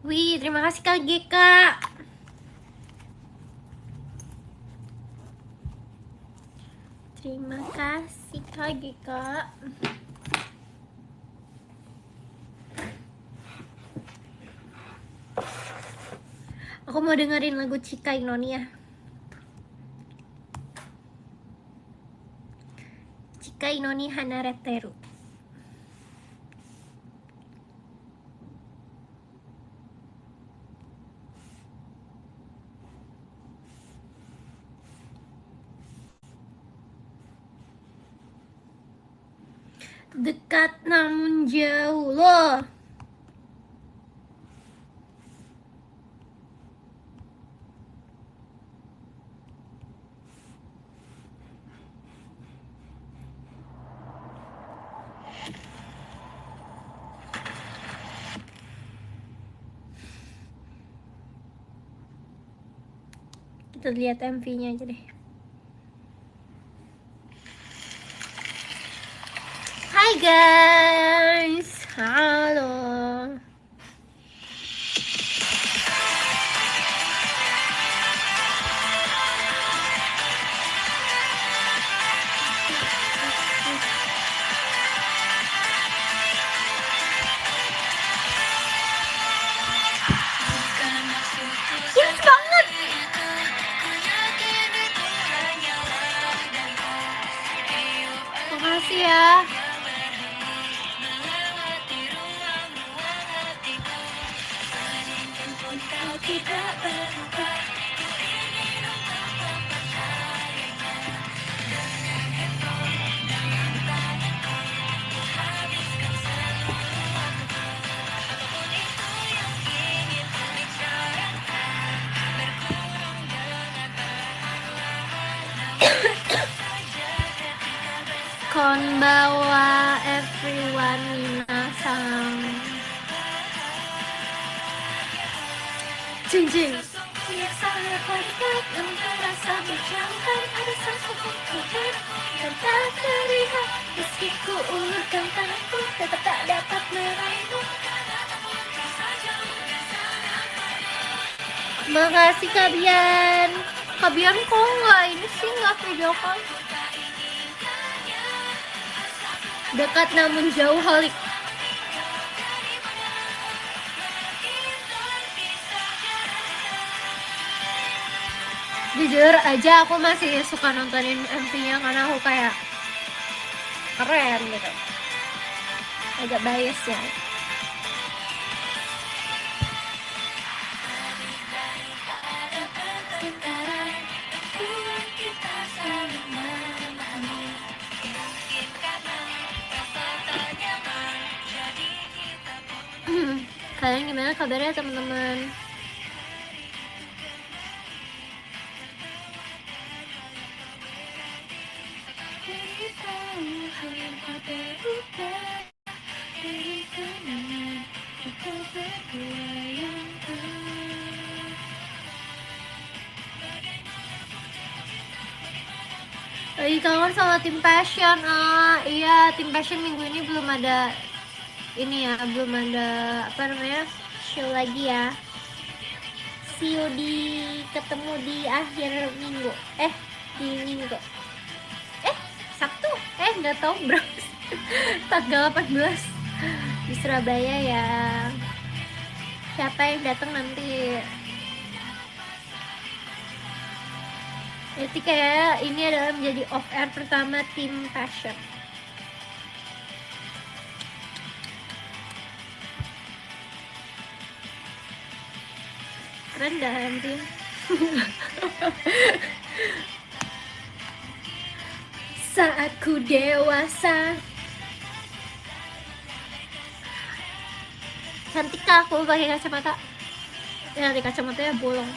Wih, terima kasih Kak GK. Terima kasih Kak GK. Aku mau dengerin lagu Chika Inonia. Chika Inoni Hanareteru. Dekat namun jauh loh. Kita lihat MV-nya aja deh. Hai guys, halo. Yes banget. Makasih ya. Konbawa everyone, minasan. Jing jing. Merasa berjauhan, ada sesuatu dan tak terlihat. Meski ku ulurkan tanganku, tetap tak dapat meraihmu. Makasih Kak Bian. Kak Bian kok nggak ini sih, nggak video call? Dekat namun jauh halik. Jujur aja aku masih suka nontonin MV-nya karena aku kayak keren gitu. Agak bias ya. Kalian gimana kabarnya teman-teman? Lagi kangen sama tim Passion. Iya, tim Passion minggu ini belum ada ini ya, belum ada apa namanya show lagi ya. See you ketemu di akhir minggu. Di minggu. Sabtu. Nggak tahu berapa. Tanggal 14 di Surabaya ya. Siapa yang datang nanti? Jadi kayak ini adalah menjadi off air pertama tim Passion. Keren dah nanti. Saat ku dewasa. Cantik kah aku pakai kacamata? Ya, di kacamatanya bolong.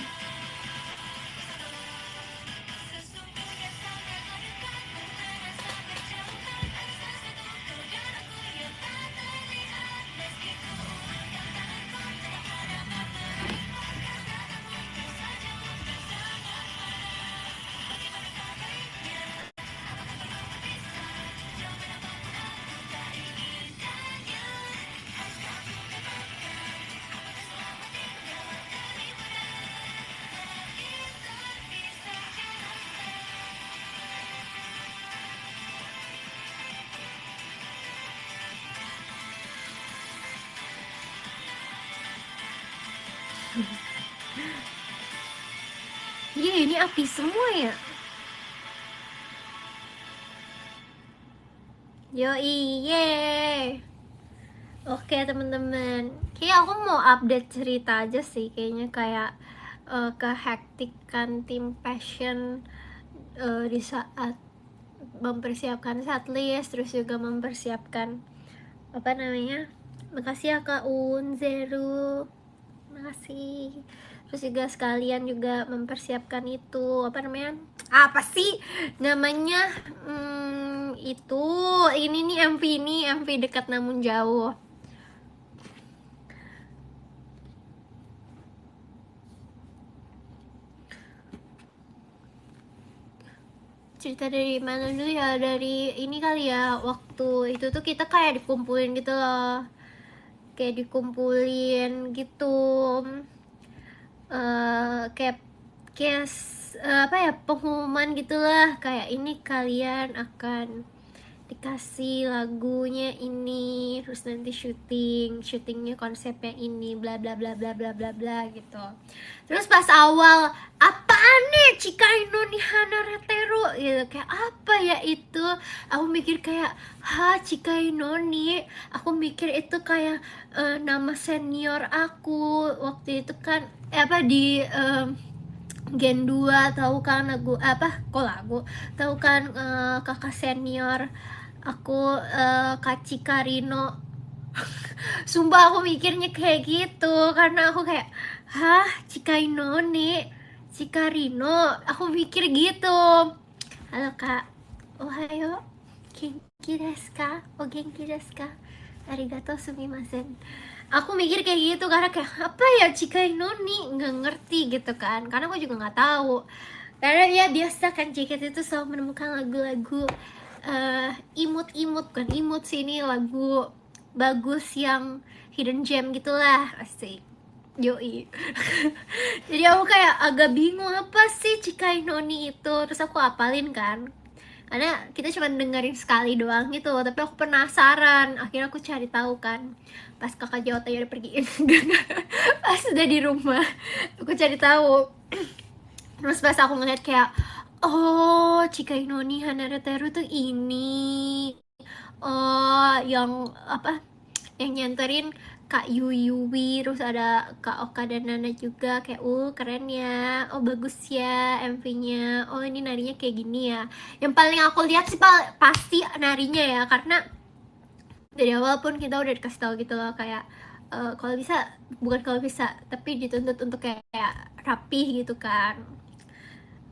Iya, ini api semua ya. Yoi, yeay. Oke teman-teman, kayak aku mau update cerita aja sih, kayaknya kayak kehektikan tim passion di saat mempersiapkan setlist, terus juga mempersiapkan apa namanya. Makasih ya Kak Un, Zeru, makasih. Terus juga sekalian juga mempersiapkan itu apa namanya? Apa sih namanya? Itu ini nih MV dekat namun jauh. Cerita dari mana dulu ya? Dari ini kali ya, waktu itu tuh kita kayak dikumpulin gitu loh, kayak dikumpulin gitu, kayak kayak apa ya, pengumuman gitulah, kayak ini kalian akan dikasih lagunya ini, terus nanti syutingnya konsepnya ini, bla bla bla bla bla bla bla gitu. Terus pas awal, apaan nih Chikaino nih Hana Retero gitu, kayak apa ya itu, aku mikir kayak Chikaino nih, aku mikir itu kayak nama senior aku waktu itu kan, apa di Gen 2, tahu kan lagu apa kok lagu, tahu kan kakak senior aku, Kak Cikarino. Sumpah aku mikirnya kayak gitu, karena aku kayak Cikaino nih, Cikarino, aku mikir gitu. Halo kak, ohayo, genki desu ka, o genki desu ka, arigato sumimasen. Aku mikir kayak gitu karena kayak apa ya Cikaino nih, nggak ngerti gitu kan, karena aku juga nggak tahu. Karena ya biasa kan JKT itu selalu menemukan lagu-lagu imut-imut, kan imut sih, ini lagu bagus yang hidden gem gitulah, asik. Yoi. Jadi aku kayak agak bingung apa sih Chikai Noni itu, terus aku apalin kan, karena kita cuma dengerin sekali doang gitu, tapi aku penasaran, akhirnya aku cari tahu kan pas kakak Jota udah pergi. Pas udah di rumah aku cari tahu. Terus pas aku ngeliat kayak, oh Chikai Noni Hanareteru tuh ini, oh yang apa, yang nyanterin Kak Yuyuwi, terus ada Kak Oka dan Nana juga, kayak keren ya, oh bagus ya MV-nya, oh ini narinya kayak gini ya. Yang paling aku lihat sih pasti narinya ya, karena dari awal pun kita udah dikasih tahu gitu loh, kayak kalau bisa, bukan kalau bisa, tapi dituntut untuk kayak rapih gitu kan.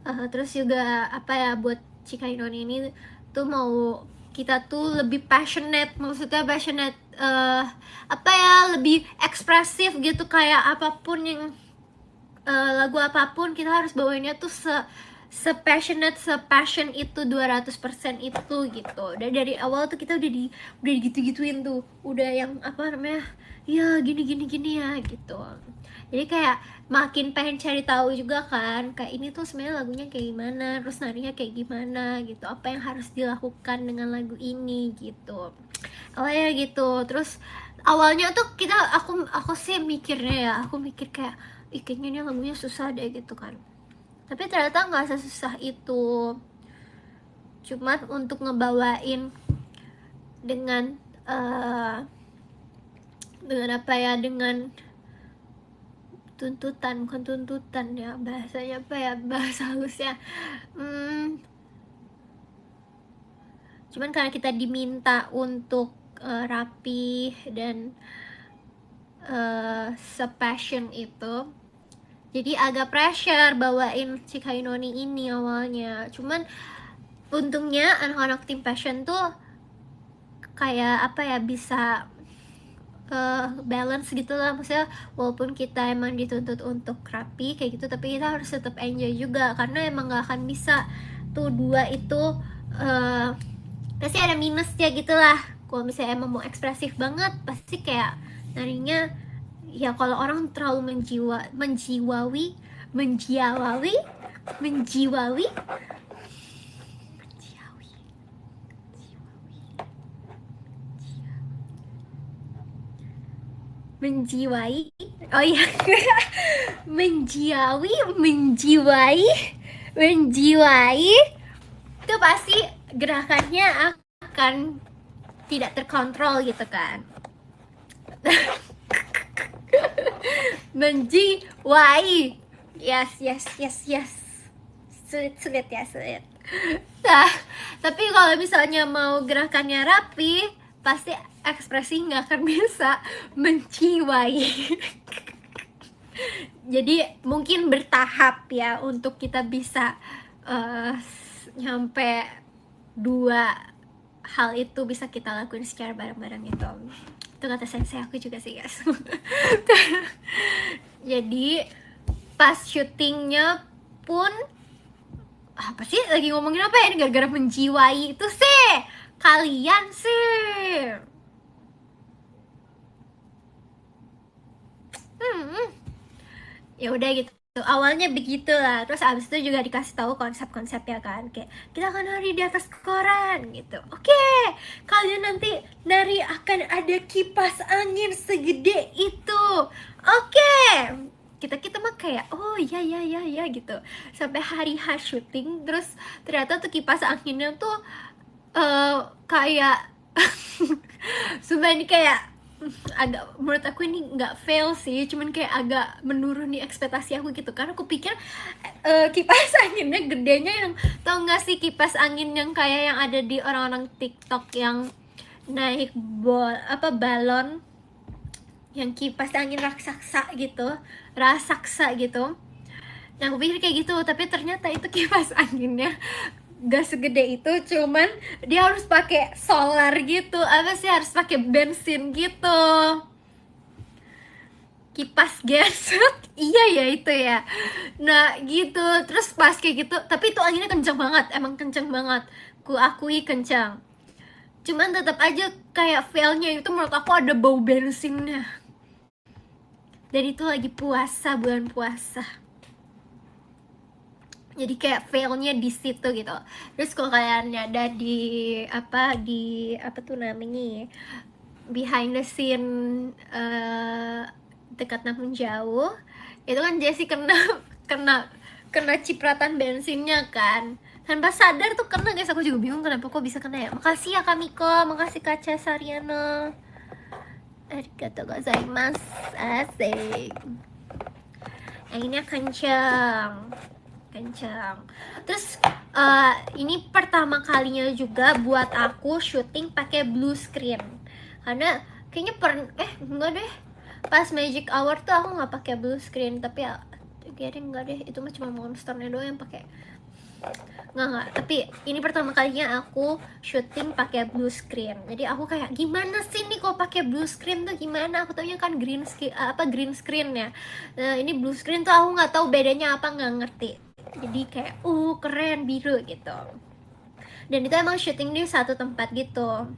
Terus juga apa ya, buat Cikainon ini tuh mau kita tuh lebih passionate, maksudnya passionate, apa ya, lebih ekspresif gitu, kayak apapun yang lagu apapun kita harus bawainnya tuh passionate, passion itu 200% itu gitu. Dan dari awal tuh kita udah gitu-gituin tuh, udah yang apa namanya, ya gini gini gini ya gitu. Jadi kayak makin pengen cari tahu juga kan, kayak ini tuh sebenarnya lagunya kayak gimana, terus narinya kayak gimana gitu, apa yang harus dilakukan dengan lagu ini gitu. Awalnya gitu. Terus awalnya tuh aku sih mikirnya ya, aku mikir kayak kayaknya ini lagunya susah deh gitu kan, tapi ternyata nggak sesusah itu. Cuman untuk ngebawain dengan dengan apa ya, dengan tuntutan, bukan tuntutan ya bahasanya, apa ya bahasa halusnya, cuman karena kita diminta untuk rapi dan sepassion itu, jadi agak pressure bawain si Kainoni ini awalnya. Cuman untungnya anak-anak tim passion tuh kayak apa ya, bisa balance gitu lah, maksudnya walaupun kita emang dituntut untuk rapi kayak gitu, tapi kita harus tetap enjoy juga, karena emang gak akan bisa tuh dua itu, pasti ada minusnya gitu lah. Kalau misalnya emang mau ekspresif banget, pasti kayak narinya ya, kalau orang terlalu menjiwawi, menjiwawi, menjiwawi, menjiwai Oh iya. Menjiwai itu pasti gerakannya akan tidak terkontrol gitu kan. Menjiwai, yes, sulit ya, sulit. Nah, tapi kalau misalnya mau gerakannya rapi, pasti ekspresi nggak akan bisa menjiwai. Jadi mungkin bertahap ya untuk kita bisa nyampe dua hal itu bisa kita lakuin secara bareng-bareng gitu. Itu kata sensei aku juga sih guys. Jadi pas syutingnya pun apa sih, lagi ngomongin apa ya ini, gara-gara menjiwai itu sih kalian sih. Ya udah gitu, awalnya begitulah. Terus abis itu juga dikasih tahu konsep-konsepnya kan, kayak kita akan nari di atas koran gitu. Oke, kalian nanti nari akan ada kipas angin segede itu. Oke, kita mah kayak oh ya gitu, sampai hari H syuting. Terus ternyata tuh kipas anginnya tuh kayak sumpah ini kayak agak, menurut aku ini nggak fail sih, cuman kayak agak menuruni ekspektasi aku gitu. Karena aku pikir kipas anginnya gedenya yang, tau nggak sih kipas angin yang kayak yang ada di orang-orang TikTok yang naik balon, yang kipas angin raksasa gitu. Nah aku pikir kayak gitu, tapi ternyata itu kipas anginnya gak segede itu, cuman dia harus pakai solar gitu, apa sih, harus pakai bensin gitu, kipas genset. Iya ya itu ya. Nah gitu, terus pas kayak gitu, tapi itu anginnya kenceng banget, emang kenceng banget, ku akui kencang. Cuman tetap aja kayak failnya itu menurut aku ada bau bensinnya. Dan itu lagi puasa, bulan puasa. Jadi kayak failnya di situ gitu. Terus kalau kalian ada di apa tuh namanya, behind the scene dekat namun jauh, itu kan Jessie kena kena kena cipratan bensinnya kan, tanpa sadar tuh kena guys. Aku juga bingung kenapa kok bisa kena ya. Makasih ya Kamiko, makasih Kaca Sariana, arigatou gozaimasu, asik. Anginnya kencang. Terus ini pertama kalinya juga buat aku syuting pakai blue screen, karena kayaknya enggak deh, pas Magic Hour tuh aku nggak pakai blue screen. Tapi ya kayaknya enggak deh, itu mah cuma monsternya doang yang pakai. Nggak, tapi ini pertama kalinya aku syuting pakai blue screen. Jadi aku kayak gimana sih nih kok pakai blue screen tuh gimana, aku taunya kan green screen ya. Nah ini blue screen tuh aku nggak tahu bedanya apa, nggak ngerti. Jadi kayak keren, biru gitu. Dan itu emang syuting di satu tempat gitu,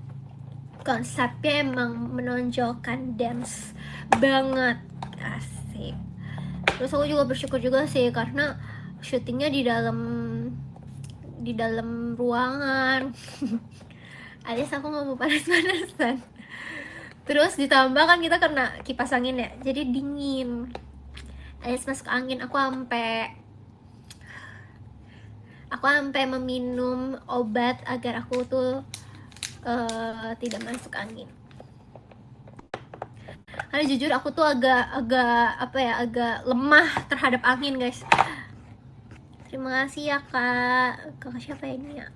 konsepnya emang menonjolkan dance banget, asik. Terus aku juga bersyukur juga sih karena syutingnya di dalam ruangan. Alias aku nggak mau panas-panasan. Terus ditambah kan kita kena kipas angin ya, jadi dingin. Alias masuk angin, aku sampai meminum obat agar aku tuh tidak masuk angin. Karena jujur aku tuh agak lemah terhadap angin guys. Terima kasih ya kakak siapa ini ya?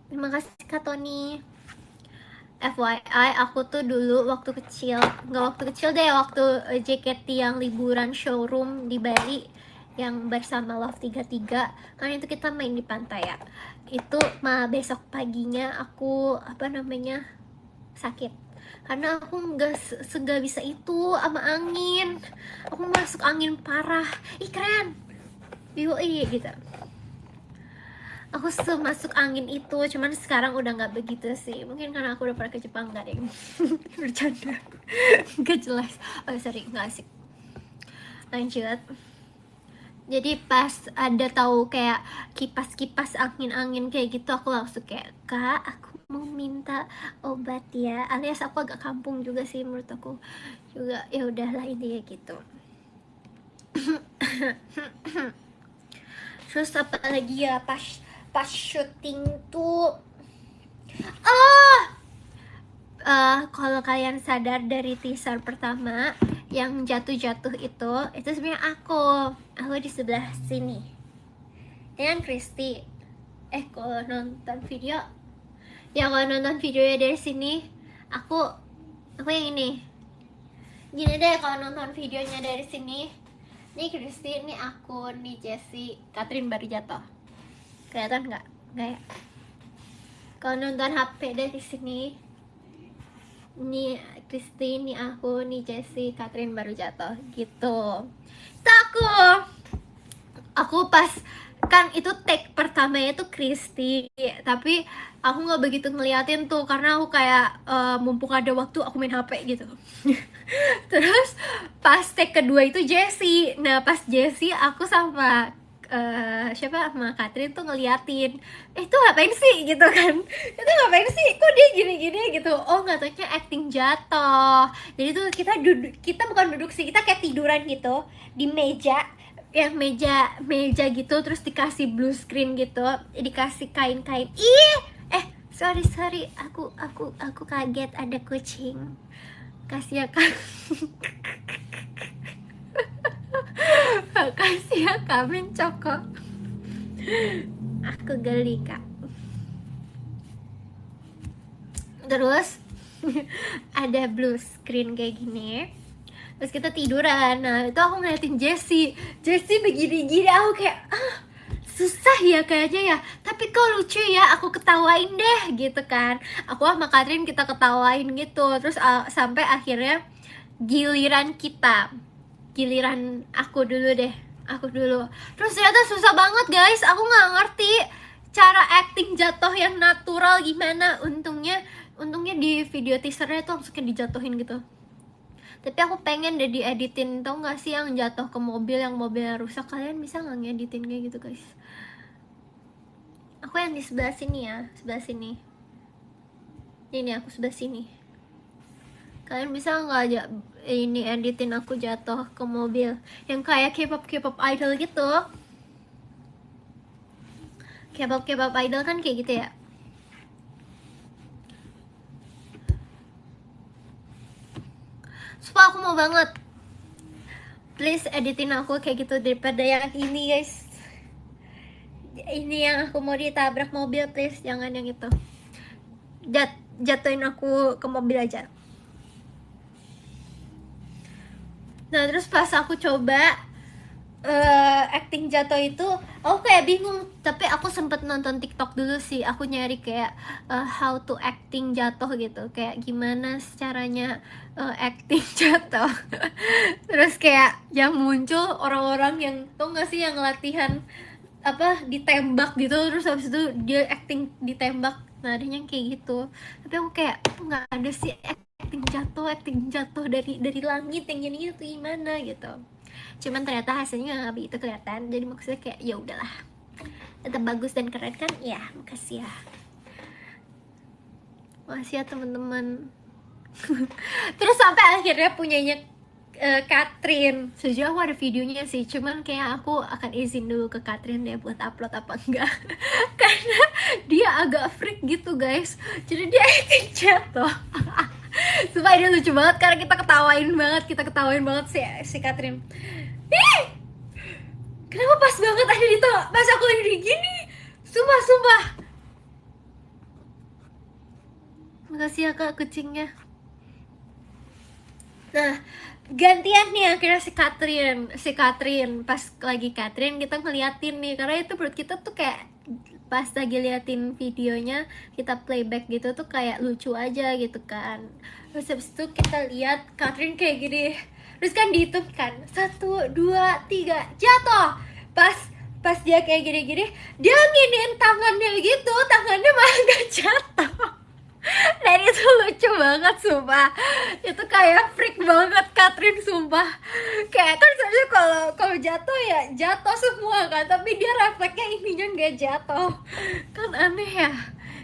Terima kasih Kak Tony. FYI aku tuh dulu waktu kecil, nggak waktu kecil deh, waktu JKT yang liburan showroom di Bali yang bersama Love 33, kan itu kita main di pantai ya. Itu besok paginya aku sakit karena aku nggak bisa itu sama angin. Aku masuk angin parah. Keren yoi gitu. Aku masuk angin itu, cuman sekarang udah nggak begitu sih. Mungkin karena aku udah pernah ke Jepang, nggak deh. Bercanda, nggak jelas. Sorry, nggak asik. Lanjut. Jadi pas ada tahu kayak kipas-kipas angin-angin kayak gitu, aku langsung kayak, Kak, aku mau minta obat ya, alias aku agak kampung juga sih menurut aku juga, ya udahlah intinya gitu. Terus apa lagi ya, pas syuting tuh kalau kalian sadar dari teaser pertama yang jatuh-jatuh itu sebenarnya aku di sebelah sini dengan Kristi. Kalau nonton video ya, kalau nonton videonya dari sini aku yang ini gini deh. Kalau nonton videonya dari sini, ini Kristi, ini aku, ini Jessie, Catherine baru jatuh. Kelihatan nggak ya? Kalau nonton HP dari sini, ini Kristi, ini aku, ini Jessie, Catherine baru jatuh gitu. Itu aku pas kan itu take pertamanya itu Kristi, tapi aku nggak begitu ngeliatin tuh karena aku kayak mumpung ada waktu aku main HP gitu. Terus pas take kedua itu Jessie. Nah pas Jessie aku sama sama Catherine tuh ngeliatin, itu ngapain sih gitu kan, itu ngapain sih, kok dia gini-gini gitu. Oh nggak taunya acting jatuh. Jadi tuh kita bukan duduk sih, kita kayak tiduran gitu di meja, yang meja gitu, terus dikasih blue screen gitu, dikasih kain-kain. Sorry, aku kaget ada kucing. Kasih ya kak. Kasih ya kak mencoko. Aku geli kak. Terus ada blue screen kayak gini, terus kita tiduran. Nah itu aku ngeliatin Jessie begini-gini, aku kayak susah ya kayaknya ya, tapi kok lucu ya, aku ketawain deh gitu kan. Aku sama Catherine kita ketawain gitu. Terus sampai akhirnya giliran aku dulu. Terus ternyata susah banget guys, aku nggak ngerti cara acting jatuh yang natural gimana. Untungnya di video teasernya tuh langsung kayak dijatuhin gitu. Tapi aku pengen deh dieditin, tau gak sih yang jatuh ke mobil, yang mobilnya rusak. Kalian bisa gak ngeditin kayak gitu guys? Aku yang di sebelah sini ya, sebelah sini. Ini aku sebelah sini. Kalian bisa nggak aja ini editin aku jatuh ke mobil yang kayak K-pop idol gitu. K-pop idol kan kayak gitu ya. Sumpah aku mau banget, please editin aku kayak gitu daripada yang ini guys. Ini yang aku mau ditabrak mobil, please jangan yang itu. Jatuhin aku ke mobil aja. Nah terus pas aku coba acting jatuh itu, aku kayak bingung. Tapi aku sempet nonton TikTok dulu sih, aku nyari kayak how to acting jatuh gitu, kayak gimana caranya acting jatuh. Terus kayak yang muncul orang-orang yang, tau gak sih yang latihan apa ditembak gitu, terus habis itu dia acting ditembak. Nah ada yang kayak gitu, tapi aku kayak nggak ada sih acting jatuh dari langit yang gini tuh gimana gitu. Cuman ternyata hasilnya nggak begitu kelihatan, jadi maksudnya kayak ya udahlah, tetap bagus dan keren kan ya. Makasih ya teman-teman. Terus sampai akhirnya punyanya Catherine. Sejauh aku ada videonya sih, cuman kayak aku akan izin dulu ke Catherine deh buat upload apa enggak. Karena dia agak freak gitu guys, jadi dia acting jatuh. Sumpah dia lucu banget karena kita ketawain banget si Catherine. Kenapa pas banget ada di pas aku lagi gini. Sumpah. Makasih ya kak kucingnya. Nah gantian nih akhirnya si Catherine. Pas lagi Catherine kita ngeliatin nih, karena itu menurut kita tuh kayak pas lagi liatin videonya kita playback gitu tuh kayak lucu aja gitu kan. Terus habis itu kita lihat Catherine kayak gini, terus kan dihitung kan 1, 2, 3 jatuh. Pas dia kayak gini dia nginin tangannya gitu, tangannya malah gak jatuh. Dan itu lucu banget sumpah, itu kayak freak banget Catherine sumpah. Kayak kan sebenarnya kalau jatuh ya jatuh semua kan, tapi dia refleksnya ininya nggak jatuh kan, aneh ya.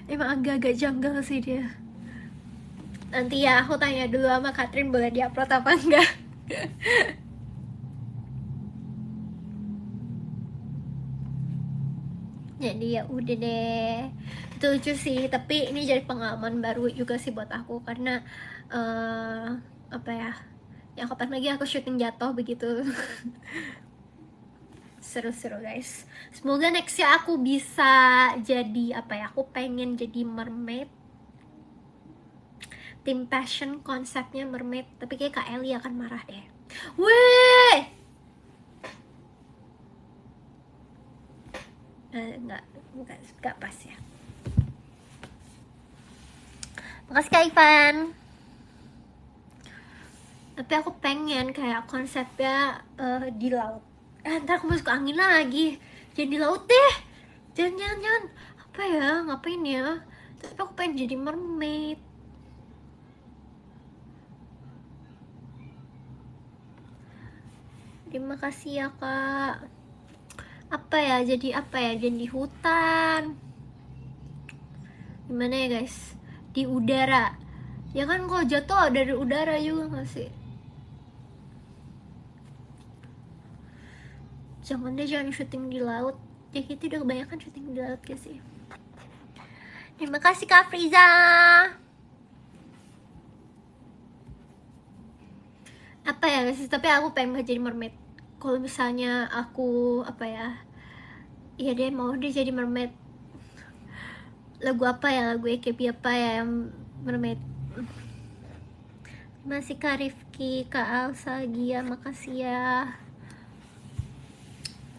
Emang agak-agak janggal sih dia. Nanti ya aku tanya dulu sama Catherine boleh diupload apa enggak. Jadi ya udah deh, itu lucu sih, tapi ini jadi pengalaman baru juga sih buat aku karena apa ya, yang kapan lagi aku syuting jatuh begitu. Seru-seru guys, semoga nextnya aku bisa jadi apa ya, aku pengen jadi mermaid, tim passion konsepnya mermaid, tapi kayak Kak Eli akan marah deh. Weh, nggak pas ya. Makasih Kak Ivan. Tapi aku pengen kayak konsepnya di laut. Ntar aku masuk angin lagi. Jangan di laut deh. Jangan. Apa ya? Ngapain ya? Tapi aku pengen jadi mermaid. Terima kasih ya Kak. Apa ya? Jadi apa ya? Jadi di hutan. Gimana ya guys? Di udara. Ya kan kalau jatuh dari udara juga gak sih? Jangan deh, jangan syuting di laut. Ya kita udah kebanyakan syuting di laut gak sih? Terima kasih Kak Friza. Apa ya guys, tapi aku pengen jadi mermaid. Kalau misalnya aku apa ya, iya deh mau deh jadi mermaid. Lagu apa ya, lagu AKB apa ya yang mermaid. Masih Kak Rifki, Kak Alsa, Gia, makasih ya.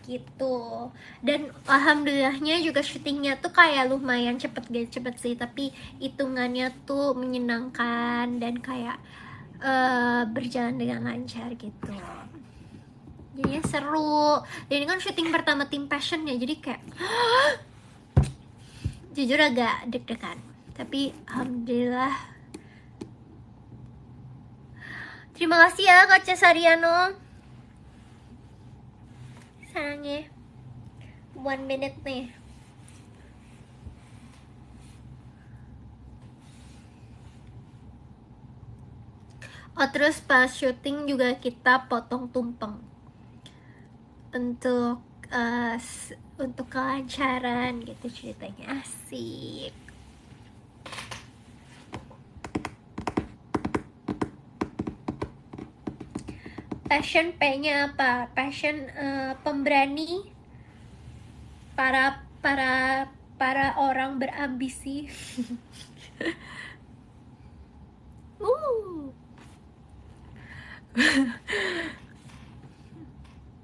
Gitu. Dan alhamdulillahnya juga syutingnya tuh kayak lumayan cepet sih, tapi hitungannya tuh menyenangkan dan kayak berjalan dengan lancar gitu. Jadinya seru. Dan ini kan syuting pertama tim passion ya, jadi kayak jujur agak deg-degan, tapi alhamdulillah. Terima kasih ya Kak Cesariano. Sayangnya 1 minute nih. Oh terus pas syuting juga kita potong tumpeng untuk untuk kelancaran gitu ceritanya. Asik. Passion P-nya apa? Passion pemberani, para orang berambisi.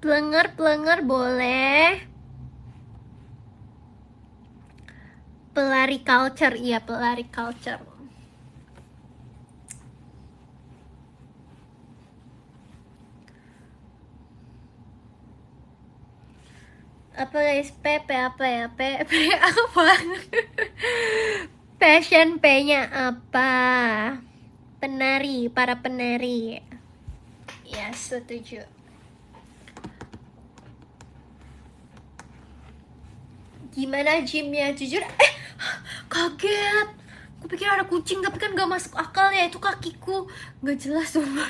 Pelenger boleh. Pelari culture, iya pelari culture. Apa guys, P apa ya? P apa? Passion P-nya apa? Penari, para penari. Ya, setuju. Gimana gymnya? Jujur, kaget. Aku pikir ada kucing, tapi kan gak masuk akal ya, itu kakiku. Gak jelas sumpah.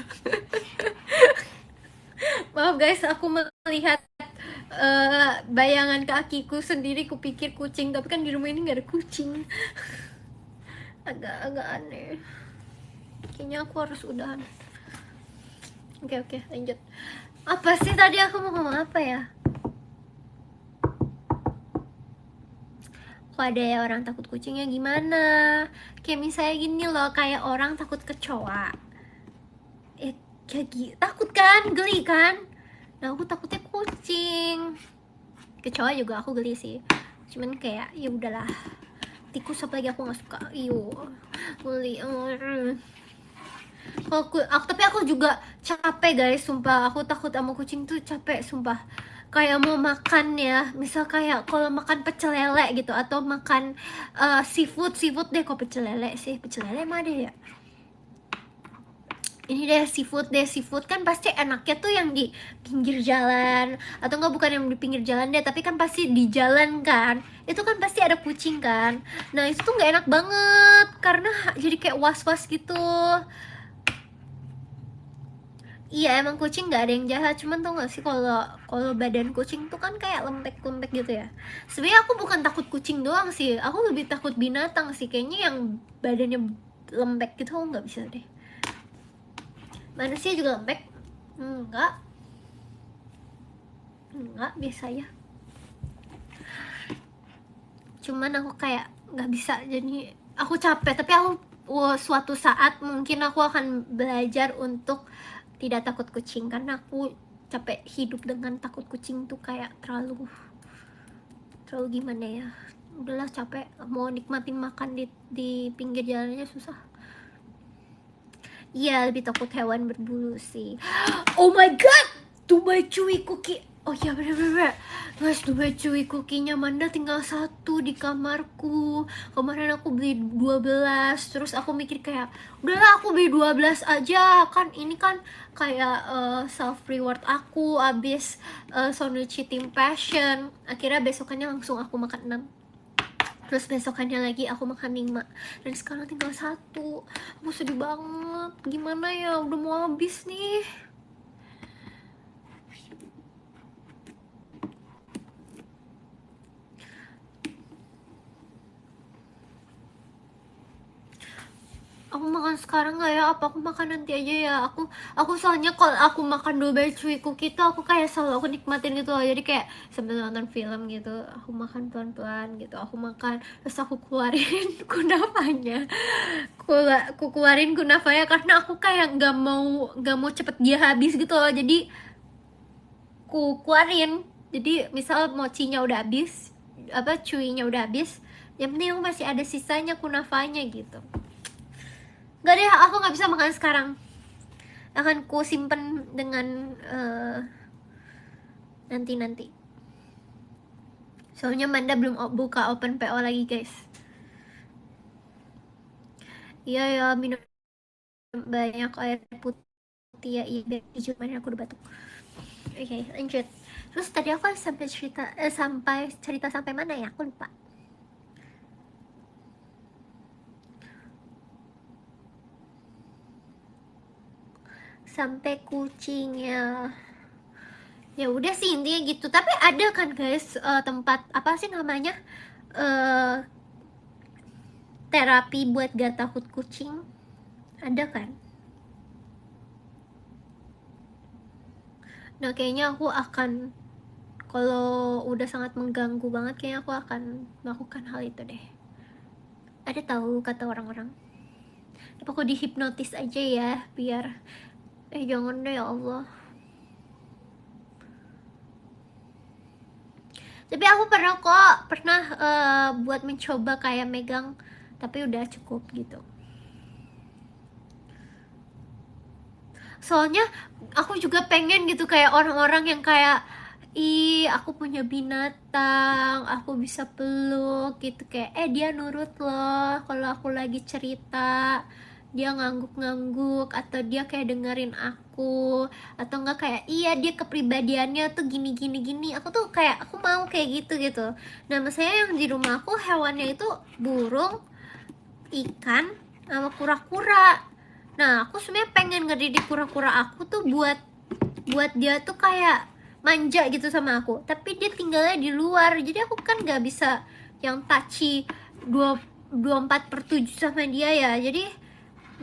Maaf guys, aku melihat bayangan kakiku sendiri, kupikir kucing, tapi kan di rumah ini gak ada kucing. Agak aneh. Kayaknya aku harus udahan. Oke, lanjut. Apa sih tadi aku mau ngomong apa ya? Kok ada ya orang takut kucingnya gimana? Kayak misalnya gini loh, kayak orang takut kecoa. Kayak takut kan, geli kan? Nah aku takutnya kucing. Kecoa juga aku geli sih. Cuman kayak ya udahlah. Tikus apalagi aku nggak suka. Geli. Tapi aku juga capek guys, sumpah. Aku takut sama kucing tuh capek, sumpah. Kayak mau makan ya, misal kayak kalau makan pecel lele gitu, atau makan seafood deh. Kok pecel lele sih? Pecel lele mah deh ya. ini deh seafood kan pasti enaknya tuh yang di pinggir jalan, atau enggak, bukan yang di pinggir jalan deh, tapi kan pasti di jalan kan, itu kan pasti ada kucing kan. Nah itu tuh nggak enak banget karena jadi kayak was-was gitu. Iya emang kucing nggak ada yang jahat, cuman tau gak sih kalau kalau badan kucing tuh kan kayak lembek-lembek gitu ya. Sebenarnya aku bukan takut kucing doang sih, aku lebih takut binatang sih, kayaknya yang badannya lembek gitu aku nggak bisa deh. Manusia juga lembek? Enggak biasa ya. Cuman aku kayak nggak bisa, jadi aku capek, tapi aku suatu saat mungkin aku akan belajar untuk tidak takut kucing, karena aku capek hidup dengan takut kucing tuh kayak terlalu gimana ya, udahlah capek, mau nikmatin makan di pinggir jalannya susah. Iya lebih takut hewan berbulu sih. Oh my god, Dubai Chewy Cookie. Oh iya bener-bener guys, Dubai Chewy Cookie-nya Manda tinggal satu di kamarku. Kemarin aku beli 12, terus aku mikir kayak udahlah aku beli 12 aja, kan ini kan kayak self reward aku abis Sonuchi Team Passion. Akhirnya besokannya langsung aku makan 6, terus besokannya lagi aku makan 5, dan sekarang tinggal satu. Aku sedih banget, gimana ya, udah mau habis nih. Aku makan sekarang nggak ya, apa aku makan nanti aja ya? Aku soalnya kalau aku makan Dubai Chewy Cookie itu aku kayak selalu aku nikmatin gitu loh, jadi kayak sambil nonton film gitu aku makan pelan-pelan gitu, aku makan terus aku keluarin kunafanya. Aku keluarin kunafanya karena aku kayak nggak mau cepet dia habis gitu loh, jadi ku keluarin. Jadi misal mochinya udah habis, apa cuinya udah habis, yang penting aku masih ada sisanya kunafanya gitu. Gak deh, aku nggak bisa makan sekarang, akan ku simpen dengan nanti. Soalnya Manda belum buka open PO lagi guys. Iya ya, minum banyak air putih ya, iya biar hijau, mana aku udah batuk. Oke, lanjut. Terus tadi aku sampai cerita sampai mana ya, aku lupa. Sampai kucingnya. Ya udah sih intinya gitu, tapi ada kan guys tempat apa sih namanya, uh, terapi buat gak takut kucing, ada kan? Nah kayaknya aku akan, kalau udah sangat mengganggu banget, kayaknya aku akan melakukan hal itu deh. Ada tahu kata orang-orang, apa aku dihipnotis aja ya biar jangan deh ya Allah. Tapi aku pernah buat mencoba kayak megang, tapi udah cukup gitu. Soalnya aku juga pengen gitu kayak orang-orang yang kayak, ih aku punya binatang, aku bisa peluk gitu, kayak dia nurut loh kalau aku lagi cerita, dia ngangguk-ngangguk, atau dia kayak dengerin aku, atau enggak kayak iya dia kepribadiannya tuh gini gini gini, aku tuh kayak aku mau kayak gitu gitu. Nah maksudnya yang di rumah aku hewannya itu burung, ikan, sama kura-kura. Nah aku sebenarnya pengen ngedidik kura-kura aku tuh buat dia tuh kayak manja gitu sama aku, tapi dia tinggalnya di luar, jadi aku kan nggak bisa yang touchy 24/7 sama dia ya, jadi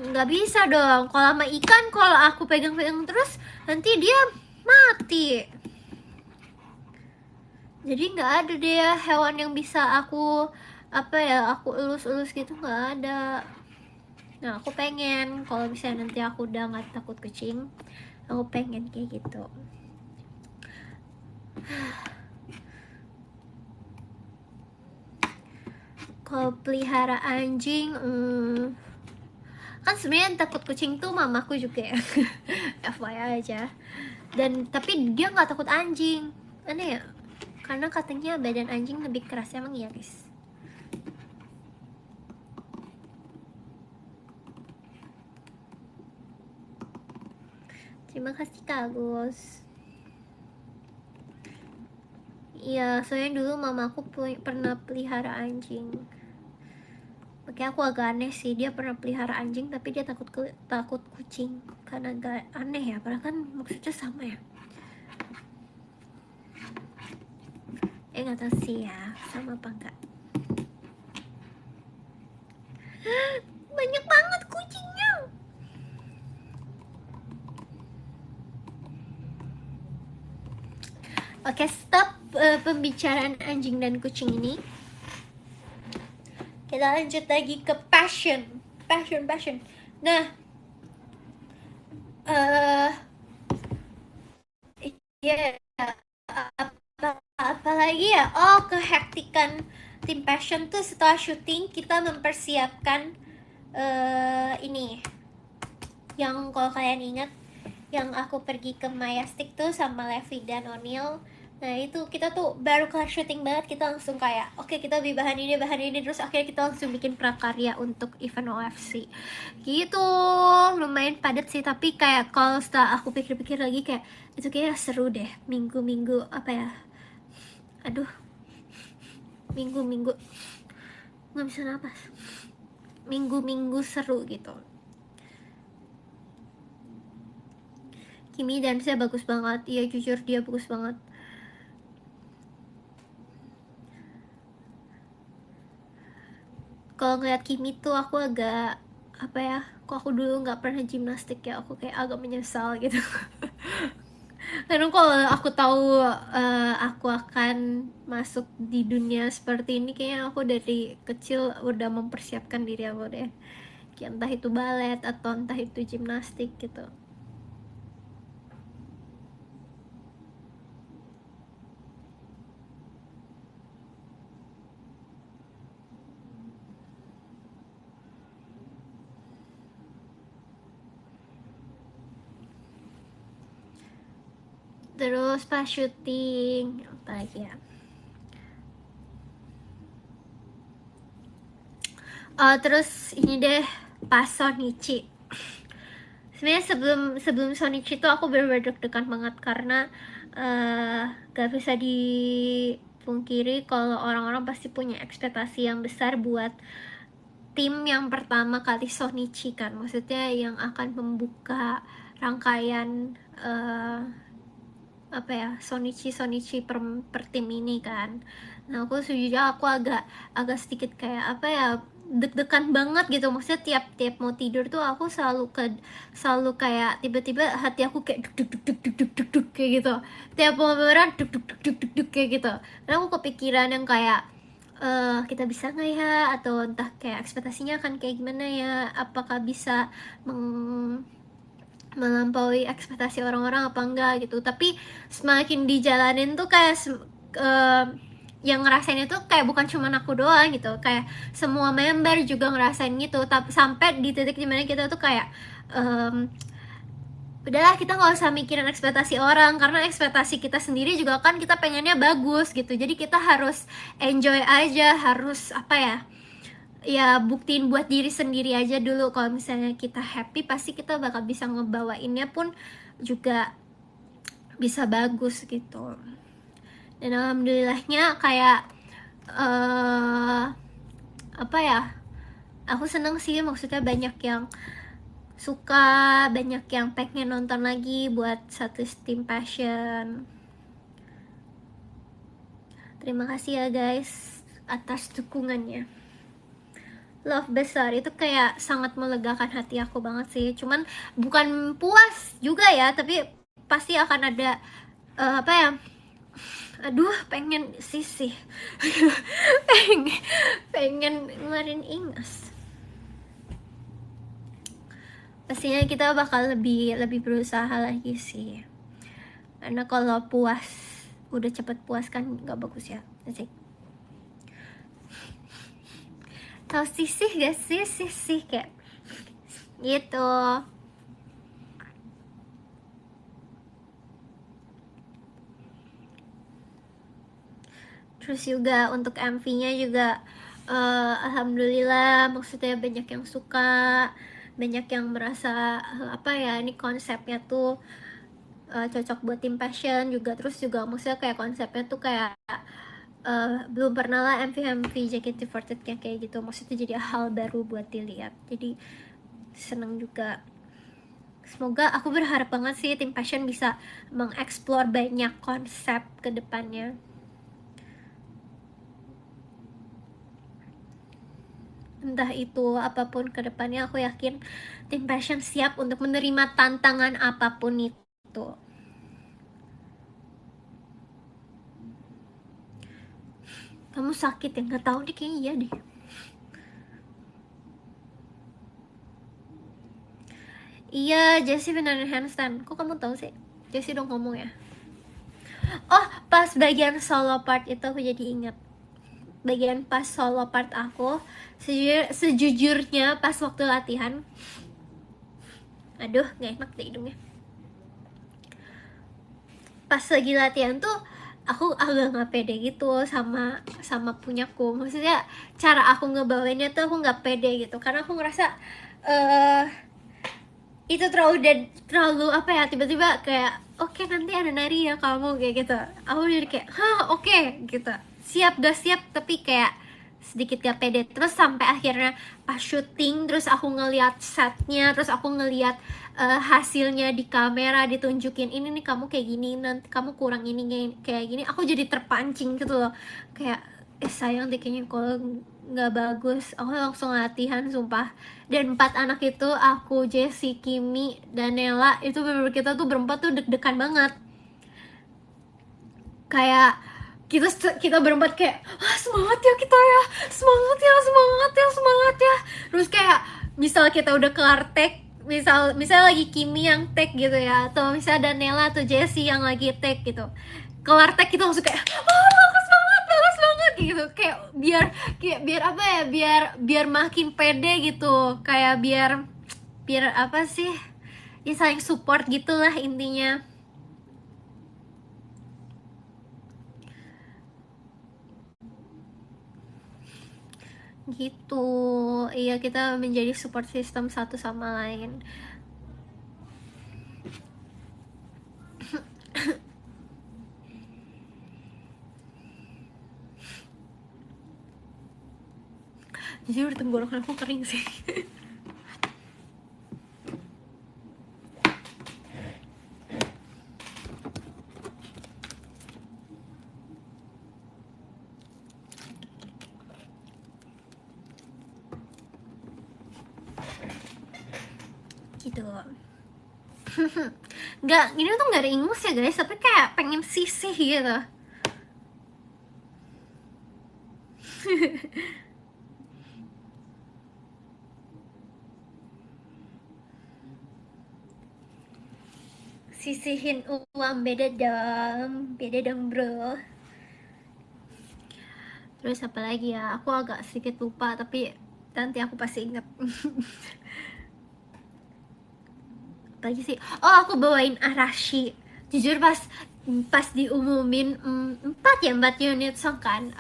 nggak bisa dong. Kalau sama ikan, kalau aku pegang-pegang terus nanti dia mati, jadi nggak ada deh hewan yang bisa aku apa ya, aku elus-elus gitu, nggak ada. Nah aku pengen kalau misalnya nanti aku udah nggak takut kucing, aku pengen kayak gitu. Kalau pelihara anjing, kan sebenarnya yang takut kucing tuh mamaku juga ya. FYI aja. Dan tapi dia nggak takut anjing, aneh ya, karena katanya badan anjing lebih keras. Emang iya guys? Terima kasih Kak Agus. Iya, soalnya dulu mamaku pernah pelihara anjing. Makanya aku agak aneh sih, dia pernah pelihara anjing tapi dia takut kucing. Karena agak aneh ya, padahal kan maksudnya sama ya. Nggak tahu sih ya, sama apa enggak. Banyak banget kucingnya. Oke, stop pembicaraan anjing dan kucing ini. Kita lanjut lagi ke passion. Nah, ya apalagi ya, kehektikan tim passion tuh setelah syuting kita mempersiapkan ini yang kalau kalian ingat yang aku pergi ke Mayastik tuh sama Levi dan O'Neil. Nah itu kita tuh baru kelar syuting banget, kita langsung kayak oke, kita beli bahan ini terus akhirnya kita langsung bikin prakarya untuk event OFC gitu. Lumayan padat sih, tapi kayak kalau setelah aku pikir-pikir lagi kayak itu kayak seru deh. Minggu-minggu apa ya, aduh, minggu-minggu nggak bisa napas, minggu-minggu seru gitu. Kimi dance-nya bagus banget, iya jujur dia bagus banget. Kalau ngeliat Kimi tuh aku agak apa ya, kok aku dulu nggak pernah gimnastik ya, aku kayak agak menyesal gitu. Karena kalau aku tahu aku akan masuk di dunia seperti ini, kayaknya aku dari kecil udah mempersiapkan diri aku deh, kayak entah itu balet atau entah itu gimnastik gitu. Terus pas syuting apa lagi ya, terus ini deh pas Sonichi. Sebenarnya sebelum Sonichi tuh aku bener-bener deg-degan banget karena gak bisa dipungkiri kalau orang-orang pasti punya ekspektasi yang besar buat tim yang pertama kali Sonichi kan, maksudnya yang akan membuka rangkaian apa ya, Sonichi per tim ini kan. Nah aku sejujurnya aku agak agak sedikit kayak apa ya, deg-degan banget gitu, maksudnya tiap mau tidur tuh aku selalu kayak tiba-tiba hati aku kayak duk duk duk duk duk duk duk kayak gitu, tiap mau beneran duk duk duk duk duk duk kayak gitu. Karena aku kepikiran yang kayak kita bisa nggak ya, atau entah kayak ekspektasinya akan kayak gimana ya, apakah bisa melampaui ekspektasi orang-orang apa enggak gitu. Tapi semakin dijalanin tuh kayak yang ngerasain itu kayak bukan cuma aku doang gitu, kayak semua member juga ngerasain gitu. Tapi sampai di titik dimana kita tuh kayak udahlah, kita nggak usah mikirin ekspektasi orang, karena ekspektasi kita sendiri juga kan kita pengennya bagus gitu. Jadi kita harus enjoy aja, harus apa ya, ya buktiin buat diri sendiri aja dulu. Kalau misalnya kita happy, pasti kita bakal bisa ngebawainnya pun juga bisa bagus gitu. Dan alhamdulillahnya kayak apa ya, aku seneng sih, maksudnya banyak yang suka, banyak yang pengen nonton lagi buat satu Steam Passion. Terima kasih ya guys atas dukungannya. Love besar itu kayak sangat melegakan hati aku banget sih. Cuman bukan puas juga ya, tapi pasti akan ada apa ya, aduh pengen sisih pengen ngeluarin ingas. Pastinya kita bakal lebih berusaha lagi sih, karena kalau puas udah cepet puas kan nggak bagus ya. Asik. Tahu sisih gak sih, sisih kayak gitu. Terus juga untuk MV-nya juga alhamdulillah, maksudnya banyak yang suka, banyak yang merasa apa ya, ini konsepnya tuh cocok buat tim passion juga. Terus juga maksudnya kayak konsepnya tuh kayak belum pernah lah MV JKT48 kayak gitu, maksudnya jadi hal baru buat dilihat, jadi seneng juga. Semoga, aku berharap banget sih tim passion bisa mengeksplor banyak konsep ke depannya. Entah itu apapun ke depannya, aku yakin tim passion siap untuk menerima tantangan apapun itu. Kamu sakit ya? Nggak tahu deh, kayaknya iya deh. Iya, Jessie beneran handstand. Kok kamu tahu sih? Jessie dong ngomong ya. Oh, pas bagian solo part itu aku jadi ingat. Bagian pas solo part aku, sejujurnya pas waktu latihan, aduh nggak enak deh hidungnya. Pas lagi latihan tuh aku agak nggak pede gitu sama punyaku. Maksudnya cara aku ngebawainnya tuh aku nggak pede gitu, karena aku ngerasa itu terlalu apa ya, tiba-tiba kayak oke, nanti ada nari ya kamu, kayak gitu. Aku jadi kayak oke, gitu, siap gak siap, tapi kayak sedikit gak pede. Terus sampai akhirnya pas syuting, terus aku ngeliat setnya, terus aku ngeliat hasilnya di kamera ditunjukin, ini nih kamu kayak gini, nanti kamu kurang ini kayak gini, aku jadi terpancing gitu loh, kayak sayang deh kayaknya kalau nggak bagus. Aku langsung latihan sumpah. Dan 4 anak itu, aku, Jessie, Kimi, dan Nela, itu bener-bener kita tuh berempat tuh deg-degan banget. Kayak kita berempat kayak semangat ya kita ya, semangat ya, semangat ya, semangat ya. Terus kayak misal kita udah kelar take, misal lagi Kimi yang take gitu ya, atau misal ada Nela atau Jessie yang lagi take gitu, kelar take kita langsung kayak bagus banget gitu. Kayak biar apa ya, biar makin pede gitu, kayak biar apa sih ya, saling support gitulah intinya. Gitu. Iya, kita menjadi support system satu sama lain. Jujur tenggorokan aku kering sih. Gitu. Nggak, ini tuh nggak ada ingus ya guys, tapi kayak pengen sisih gitu. Sisihin uang, beda dong bro. Terus apa lagi ya, aku agak sedikit lupa, tapi nanti aku pasti inget. Apalagi sih, oh aku bawain Arashi. Jujur pas diumumin 4 unit song kan,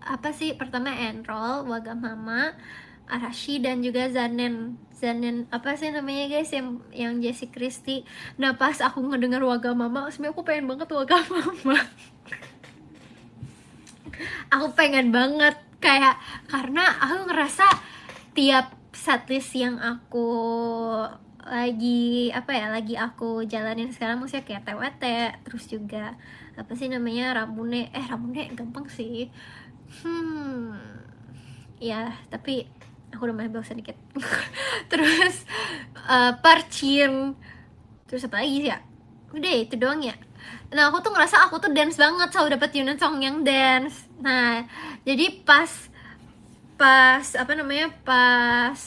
apa sih, pertama Enroll, Wagamama, Arashi, dan juga Zanen apa sih namanya guys, yang Jessie Christie. Nah pas aku ngedenger Wagamama, sebenernya aku pengen banget Wagamama. Aku pengen banget, kayak karena aku ngerasa tiap setlist yang aku lagi aku jalanin sekarang, maksudnya kayak TWT, terus juga apa sih namanya, Ramune gampang sih. Ya tapi aku udah mulai bosan dikit. Terus Parchin, terus apa lagi sih ya, udah itu doang ya. Nah aku tuh ngerasa aku tuh dance banget, selalu dapet unit song yang dance. Nah jadi apa namanya, pas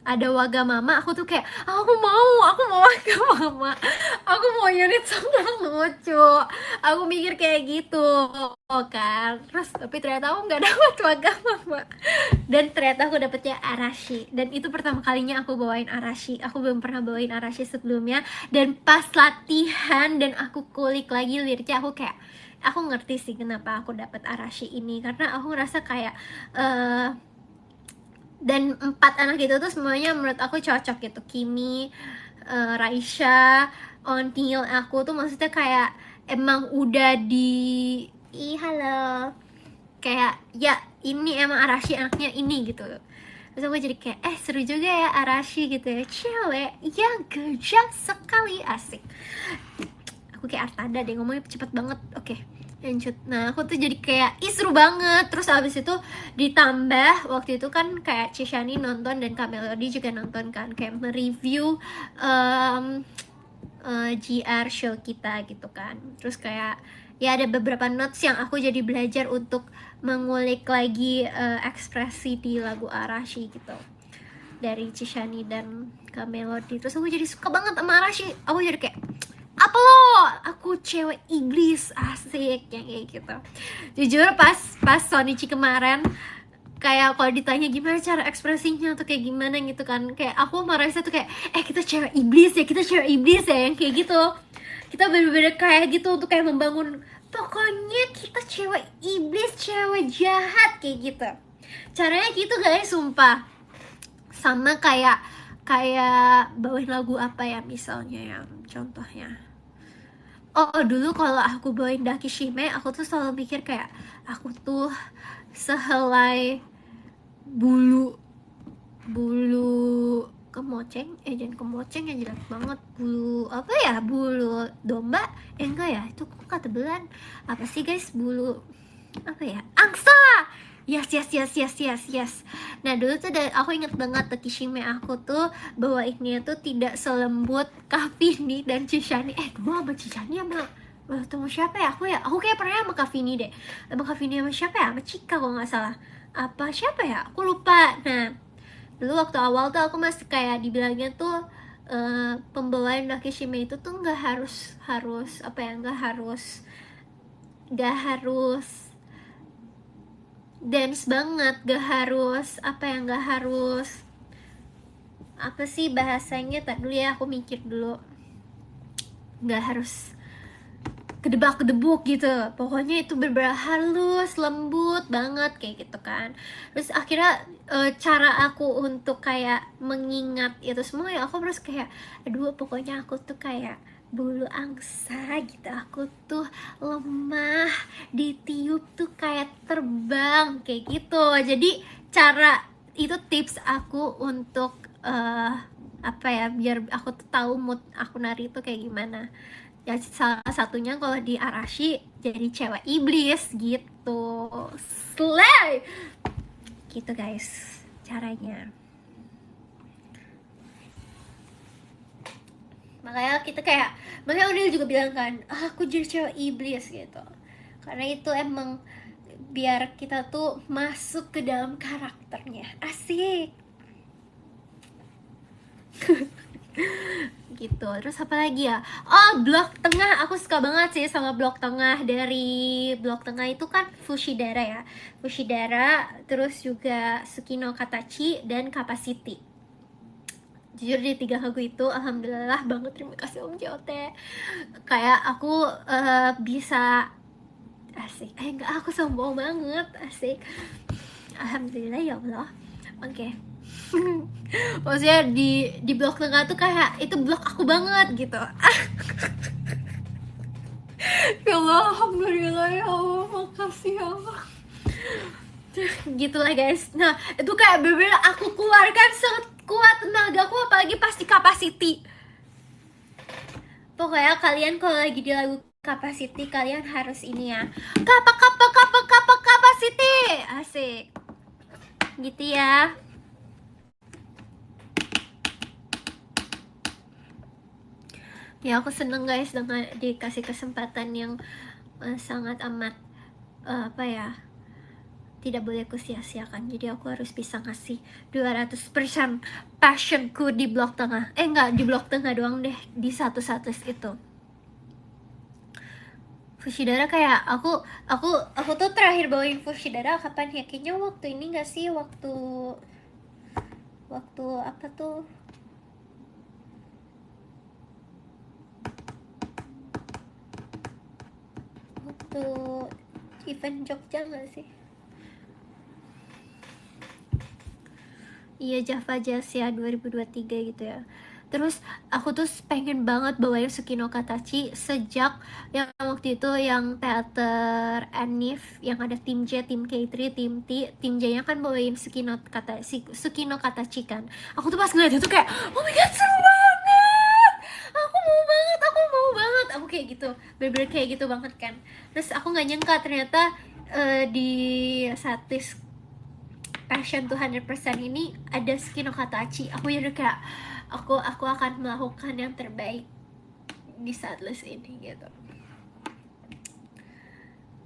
ada Wagamama, aku tuh kayak aku mau Wagamama, aku mau unit song yang lucu. Aku mikir kayak gitu kan. Terus tapi ternyata aku nggak dapet Wagamama, dan ternyata aku dapetnya Arashi. Dan itu pertama kalinya aku bawain Arashi. Aku belum pernah bawain Arashi sebelumnya. Dan pas latihan dan aku kulik lagi liriknya, aku kayak aku ngerti sih kenapa aku dapet Arashi ini, karena aku ngerasa kayak dan 4 anak itu tuh semuanya menurut aku cocok gitu. Kimi, Raisya, Onil, aku tuh maksudnya kayak emang udah halo, kayak ya ini emang Arashi anaknya ini gitu. Terus aku jadi kayak seru juga ya Arashi gitu ya, cewek yang gejam sekali, asik. Aku kayak Artada deh, ngomongnya cepet banget. Oke, lanjut. Nah aku tuh jadi kayak seru banget. Terus abis itu ditambah waktu itu kan kayak Cishani nonton dan Kak Melody juga nonton kan, kayak mereview GR show kita gitu kan. Terus kayak ya ada beberapa notes yang aku jadi belajar untuk mengulik lagi ekspresi di lagu Arashi gitu dari Cishani dan Kak Melody. Terus aku jadi suka banget sama Arashi. Aku jadi kayak apa lo, aku cewek iblis, asik yang kayak gitu. Jujur pas Sonichi kemarin, kayak kalau ditanya gimana cara ekspresinya atau kayak gimana gitu kan, kayak aku sama Raisa tuh kayak kita cewek iblis ya, kita cewek iblis ya, yang kayak gitu. Kita bener-bener kayak gitu untuk kayak membangun, pokoknya kita cewek iblis, cewek jahat kayak gitu. Caranya gitu guys, sumpah. Sama kayak bawain lagu apa ya misalnya, yang contohnya, dulu kalau aku bawain Dakishime, aku tuh selalu mikir kayak aku tuh sehelai bulu kemoceng, jangan kemoceng yang jelek banget, bulu apa ya, bulu domba, enggak ya, itu kok ketebelan, apa sih guys, bulu apa ya, angsa. Yes. Nah dulu tuh aku inget banget Takishime aku tuh bawainnya tuh tidak selembut Kavini dan Cishani. Gua sama Cishani sama siapa ya, aku kayak pernah sama Kavini deh, sama Kavini sama siapa ya, sama Chika kalau nggak salah, apa siapa ya, aku lupa. Nah dulu waktu awal tuh aku masih kayak dibilangnya tuh pembawaan Takishime itu tuh nggak harus apa ya, nggak harus dance banget, gak harus apa sih bahasanya, tak dulu ya, aku mikir dulu, gak harus kedebak-kedebuk gitu, pokoknya itu bener-bener halus, lembut banget kayak gitu kan. Terus akhirnya cara aku untuk kayak mengingat itu semua ya, aku terus kayak aduh pokoknya aku tuh kayak bulu angsa gitu, aku tuh lemah, ditiup tuh kayak terbang kayak gitu. Jadi cara itu tips aku untuk apa ya, biar aku tuh tahu mood aku nari itu kayak gimana ya. Salah satunya kalau di Arashi jadi cewek iblis gitu, slay gitu guys caranya. Makanya Unil juga bilang kan, aku jadi cewek iblis gitu, karena itu emang biar kita tuh masuk ke dalam karakternya, asik. Gitu. Terus apa lagi ya, blok tengah, aku suka banget sih sama blok tengah. Dari blok tengah itu kan Fushidara, terus juga Tsukino Katachi dan Capacity. Jujur di 3 lagu itu alhamdulillah banget, terima kasih Om Jote, kayak aku bisa, asik, enggak, aku sombong banget, asik, alhamdulillah ya Allah. Oke. Maksudnya di blok tengah tuh kayak itu blok aku banget gitu. Ya Allah, alhamdulillah ya Allah, makasih ya Allah. Gitulah guys. Nah itu kayak bener-bener aku keluarkan sekuat tenagaku, apalagi pas di Capacity. Pokoknya kalian kalau lagi di lagu Capacity, kalian harus ini ya, Capacity, asik gitu ya. Ya aku seneng guys dengan dikasih kesempatan yang sangat amat apa ya, tidak boleh aku sia-siakan. Jadi aku harus bisa ngasih 200% passionku di blok tengah. Enggak di blok tengah doang deh, di satu-satu itu. Fushidara kayak aku tuh terakhir bawain Fushidara kapan ya, kayaknya waktu ini gak sih, waktu apa tuh, waktu event Jogja gak sih? Iya, Java Jazz ya 2023 gitu ya. Terus aku tuh pengen banget bawain Sukino Katachi sejak yang waktu itu yang teater Anif yang ada tim J, tim K3, tim T. Tim J-nya kan bawain Sukino Katachi kan. Aku tuh pas ngeliat itu kayak, oh my god, seru banget. Aku mau banget. Aku kayak gitu, bener-bener kayak gitu banget kan. Terus aku nggak nyangka ternyata di Satis Passion 200% ini ada Sukino Katachi. Aku jadi kayak aku akan melakukan yang terbaik di saat les ini gitu.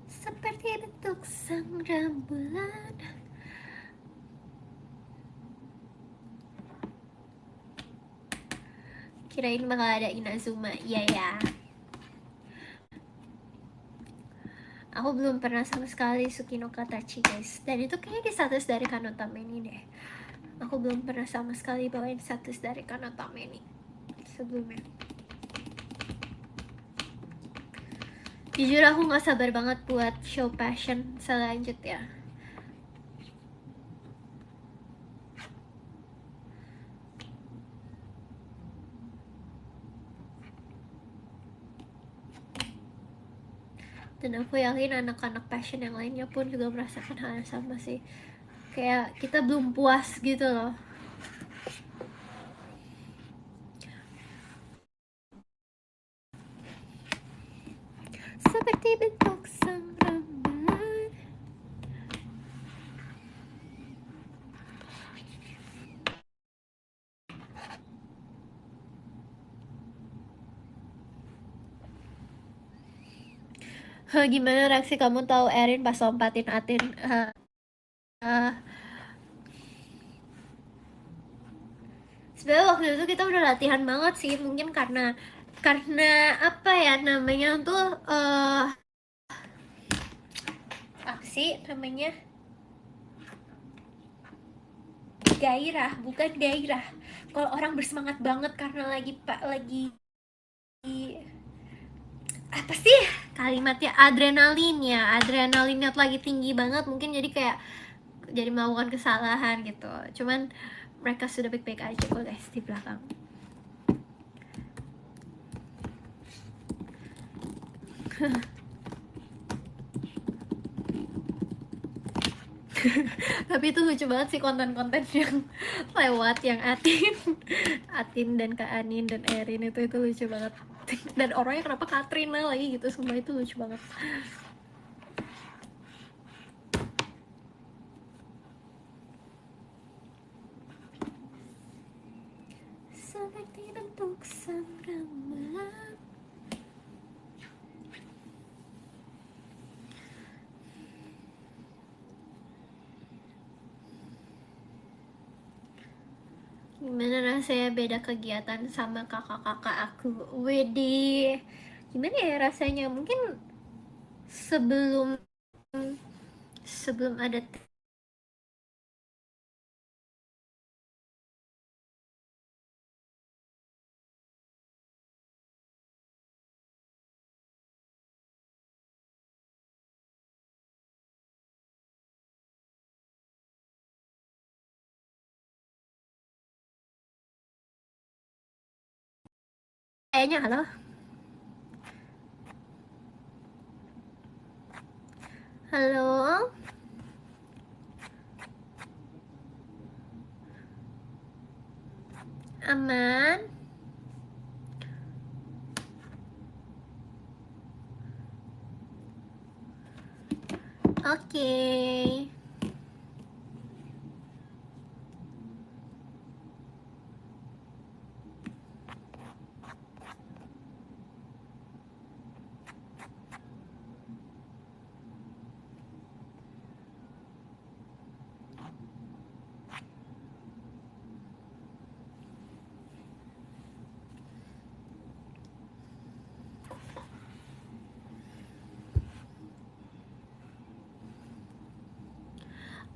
Seperti bentuk sang rembulan. Kirain bakal ada Inazuma. Iya ya. Aku belum pernah sama sekali Sukino Katachi guys. Dan itu kayaknya di status dari Kanotameni deh. Aku belum pernah sama sekali bawain status dari Kanotameni sebelumnya. Jujur aku gak sabar banget buat show passion selanjutnya. Dan aku yakin anak-anak passion yang lainnya pun juga merasakan hal yang sama sih. Kayak kita belum puas gitu loh. Seperti bentuk sang rembulan. Gimana reaksi kamu tahu Erin pas lompatin Atin? Sebenarnya waktu itu kita udah latihan banget sih, mungkin karena apa ya namanya tuh apa sih namanya, gairah, bukan gairah. Kalau orang bersemangat banget karena lagi apa sih kalimatnya, adrenalinnya lagi tinggi banget, mungkin jadi kayak jadi melakukan kesalahan gitu. Cuman mereka sudah baik-baik aja kok guys di belakang. Tapi itu lucu banget sih konten-konten yang lewat yang Atin dan Kak Anin dan Erin itu lucu banget. Dan orangnya kenapa Katrina lagi gitu, semua itu lucu banget. Seperti bentuk sang rembulan. Gimana rasanya beda kegiatan sama kakak-kakak aku? Wedi, gimana ya rasanya? Mungkin sebelum sebelum ada kayaknya halo. Halo, aman? Oke.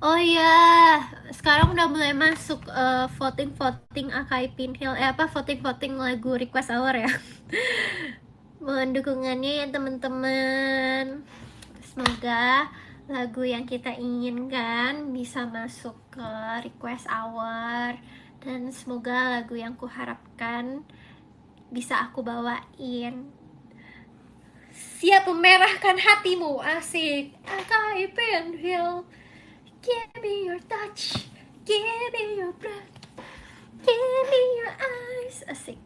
Oh iya, sekarang udah mulai masuk voting Akai Pinhill, voting lagu request hour ya. Mohon dukungannya ya teman-teman. Semoga lagu yang kita inginkan bisa masuk ke request hour Dan semoga lagu yang kuharapkan bisa aku bawain. Siap memerahkan hatimu, asik. I can feel. Give me your touch, give me your breath, give me your eyes, asik.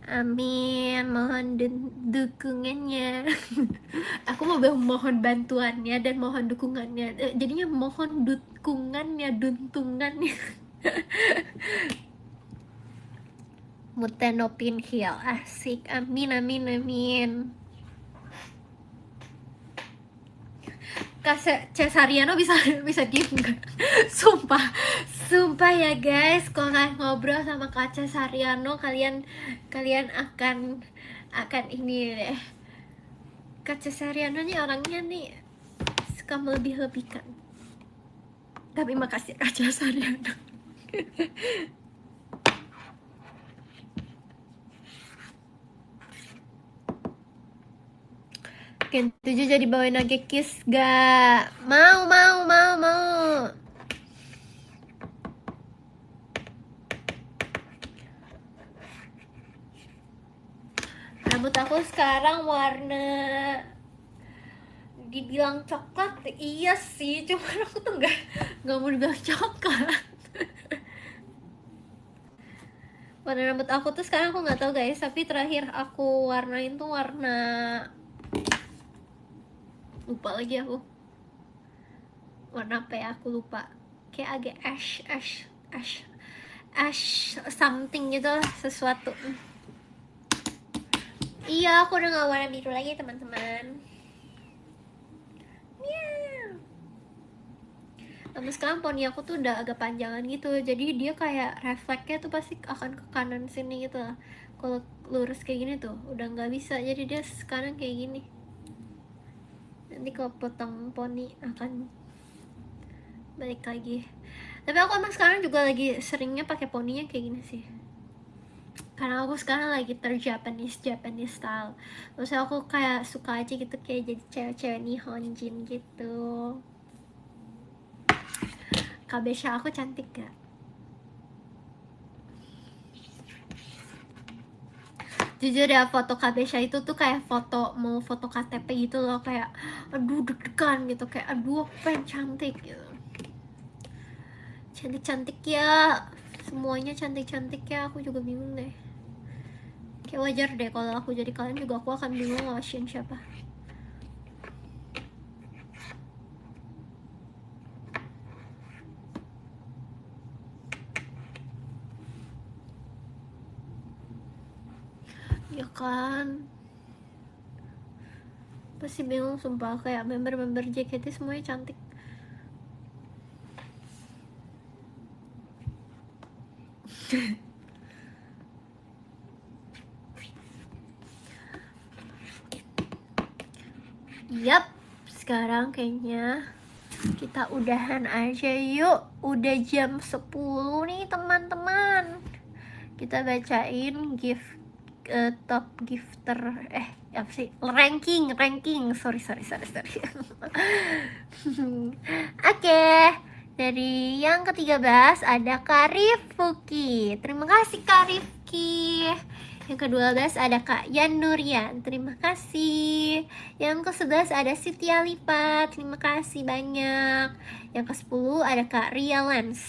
Amin, mohon dukungannya. Aku mau mohon bantuannya dan mohon dukungannya. Jadinya mohon dukungannya, duntungannya. Mutenopin Hill, asik. Amin, amin, amin. Kak Cesariano bisa diem gak? Sumpah ya guys, kalau kalian ngobrol sama Kak Cesariano, kalian akan ini deh. Kak Cesariano nih orangnya nih suka melebih-lebihkan. Tapi makasih Kak Cesariano. Ken 7 jadi bawain lagi kiss gak? Mau. Rambut aku sekarang warna, dibilang coklat, iya sih, cuma aku tuh nggak mau dibilang coklat. Warna rambut aku tuh sekarang aku nggak tahu guys, tapi terakhir aku warnain tuh warna, lupa lagi aku warna apa ya, aku lupa, kayak agak ash something gitu lah, sesuatu. Iya, aku udah gak warna biru lagi teman-teman. Tapi sekarang poni aku tuh udah agak panjangan gitu, jadi dia kayak refleksnya tuh pasti akan ke kanan sini gitu lah. Kalau lurus kayak gini tuh udah nggak bisa, jadi dia sekarang kayak gini. Nanti kalau potong poni akan balik lagi. Tapi aku emang sekarang juga lagi seringnya pakai poninya kayak gini sih, karena aku sekarang lagi Japanese style. Terus aku kayak suka aja gitu, kayak jadi cewek-cewek Nihonjin gitu. Kabesha aku cantik gak? Jujur ya, foto Kabesha itu tuh kayak mau foto KTP gitu loh, kayak aduh deg-degan gitu, kayak aduh aku pengen cantik gitu. Cantik ya, semuanya cantik ya, aku juga bingung deh. Kayak wajar deh kalau aku jadi kalian juga, aku akan bingung ngawasin siapa. Ya kan, pasti bingung sumpah, kayak member JKT semuanya cantik. Yap, sekarang kayaknya kita udahan aja yuk. Udah jam 10 nih teman-teman. Kita bacain top gifter, apa sih, ranking, sorry. Oke, dari yang ke-13 ada Kak Rifki. Terima kasih Kak Rifki. Yang ke-12 ada Kak Yan Nurian, terima kasih. Yang ke-11 ada Siti Alifa, terima kasih banyak. Yang ke-10 ada Kak Real Lens,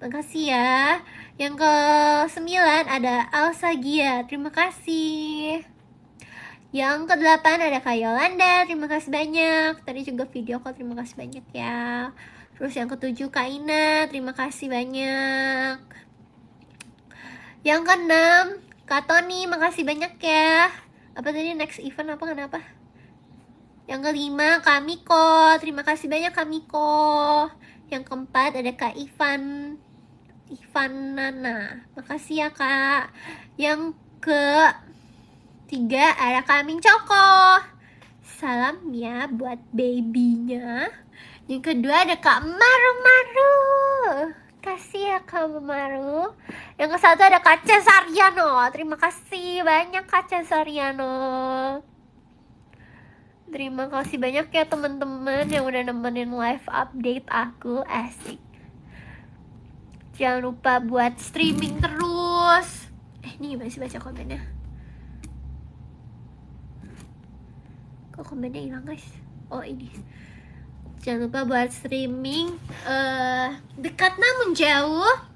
terima kasih ya. Yang ke-9 ada Alsa Gia, terima kasih. Yang ke-8 ada Kak Yolanda, terima kasih banyak. Tadi juga video call, terima kasih banyak ya. Terus yang ke-7 Kak Ina, terima kasih banyak. Yang ke-6 Kak Tony, makasih banyak ya. Apa tadi next event apa, kenapa? Yang ke-5 Kak Miko, terima kasih banyak Kak Miko. Yang ke-4 ada Kak Ivan Nana, makasih ya Kak. Yang ke-3 ada Kak Ming Coko, salam ya buat babynya. Yang kedua ada Kak Maru, kasih ya Kak Maru. Yang ke-1 ada Kak Cesariano, terima kasih banyak Kak Cesariano. Terima kasih banyak ya teman-teman yang udah nemenin live update aku, asik. Jangan lupa buat streaming terus. Nih masih baca komennya. Kok komennya hilang guys? Oh ini. Jangan lupa buat streaming dekat namun jauh.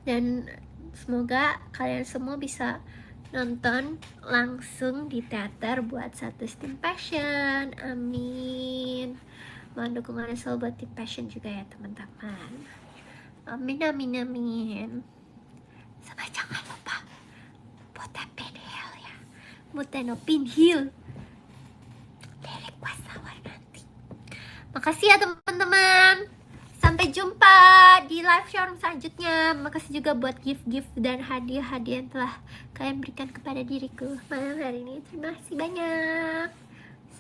Dan semoga kalian semua bisa nonton langsung di teater buat satu Steam Passion. Amin. Mohon dukungannya selalu buat Steam Passion juga ya teman-teman. Amin amin amin. Sama jangan lupa buat Pinhill ya. Buat Pinhill. Lirik Wasawar nanti. Makasih ya teman-teman. Sampai jumpa di live showroom selanjutnya. Makasih juga buat gift-gift dan hadiah-hadiah yang telah kalian berikan kepada diriku malam hari ini. Terima kasih banyak.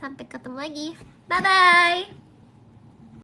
Sampai ketemu lagi. Bye-bye.